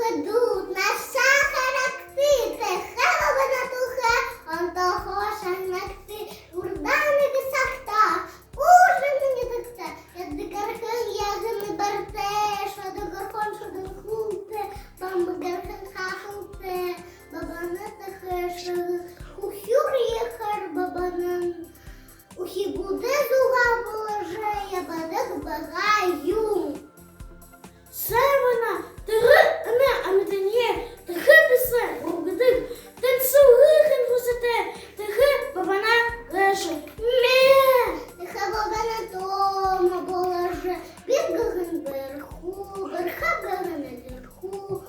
ведуть на характити, хела на тухе, он того шагнакти, урданики сахта, уже мені такте, я дикархан ягами барте, що до горхон, що до хунте, там гархан хахунте, бабана тахе, що ухюр єхар бабанан, ухі буде зуга положе, я бадак багаю. Севена, не амітан'є, тихе писе, ругдик, танцюгихен гусите, тихе бабана леше. Ме! Тихе бабана дома положе, бігаган верху, верха гаган наверху,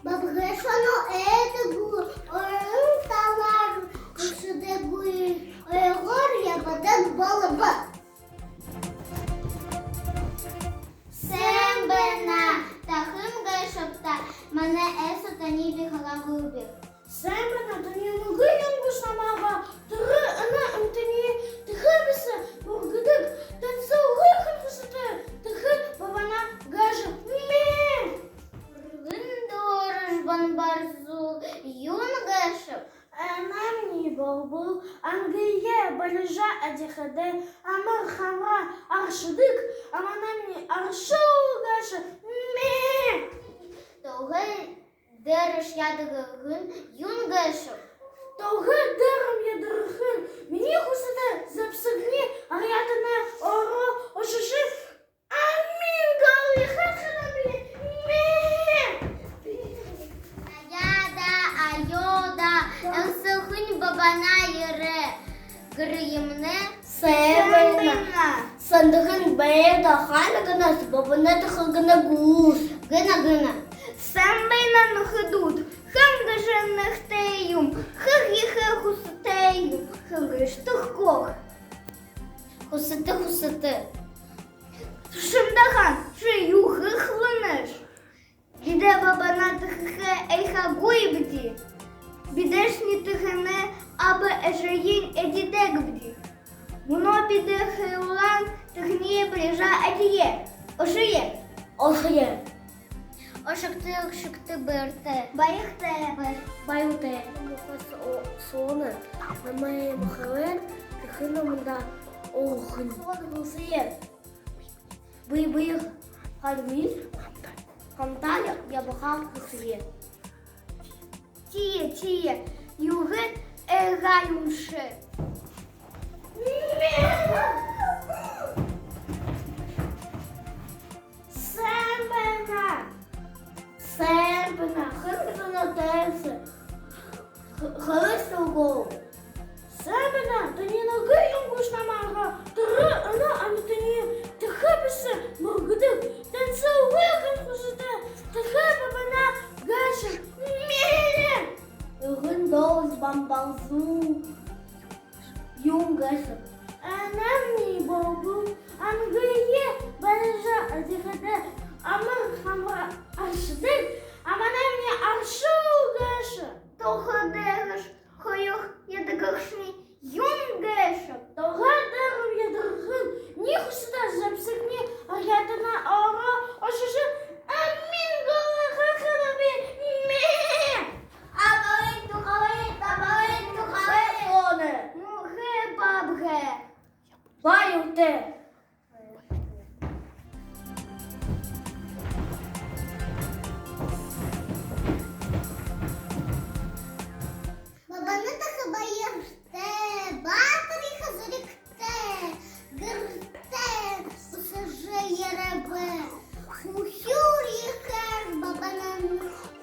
бабгешано етагу, орем талар, кушедегує, ойгор я бадак балаба. Сембена, тахим гешопта, мене есо та ніби халагубі. Севена, то не ноги янгуш намага, не амітан'є, тихе писе, ругдик, танцюгихен гусите, тихе бабана леше. Ме! Виндорож банбарзу, юн гешоп. Намні болбул, ангиє балежа адіхаде, амар хама аршидик, аманамні аршоу гаше. Ме! Тоге дереш ядагагин, юн гешоп. Тоге дерем я дерхин, мені хусите запсигні, ар'ятане оро ошиши, амін гали хахарабі. Ме! Аяда, айода, елсохин бабана єре. Гриємне. Севена, сандыгын бэйда ханагана, бабана тахагана гус. Гина-гина. Сембейна нахидут, хангажен нахтеюм, хагіхе хусатеюм, хагиштухкох. Хусити. Шимдахан, шиюхи хлинеш. Біде бабана тахихе ейха гуйбді. Бідешні тихене, аби ежеїн едідекбді. Воно біде хеулан, тихніє бріжа адіє. Ошиє. Ошиє. Ошакти берте. Байхте. Баюте. Соны. Намає махален, тихином да охын. Гусиє. Бий-бий. Хальміс. Хамталя, я бахав гусиє. Тіє. Юген егаюмше. Сембена, хиркана тесе, халисту голову. Сембена, то ні ноги йонгуш намага, на амітані, тихе писе, моргдик, танцюгихен хусите, тихе бабана геше. Мілі! Гиндоус бамбалзу, юнгеше. Анамні бобу, ангиє, балежа адіхаде, амар хамра аршдик, аманамні аршу геше. Тоходегеш, хойох ядагахшні, юнгеше. Тоходеру ядагхин, ніху сюда запсикні, а ядана оро, ошиши, амін голи хахарабі, мі! Соне. Мухе бабге. Баюте. Бабана таха баєрте, батарі хазарікте, гирте, усаже єребе, хухюр єхер, бабана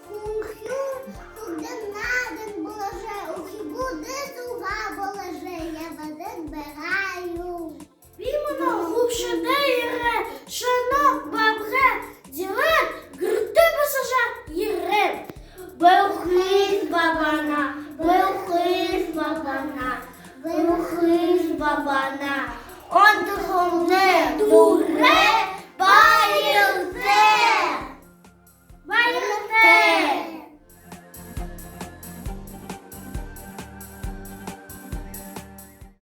хухюр, худе наден болаже, ухі буде туга болаже, я бадек бегаю. Пімано глубше деєре, шано бабге, діле, грте пасажа єре. Белхис бабана, он тихом не дуре.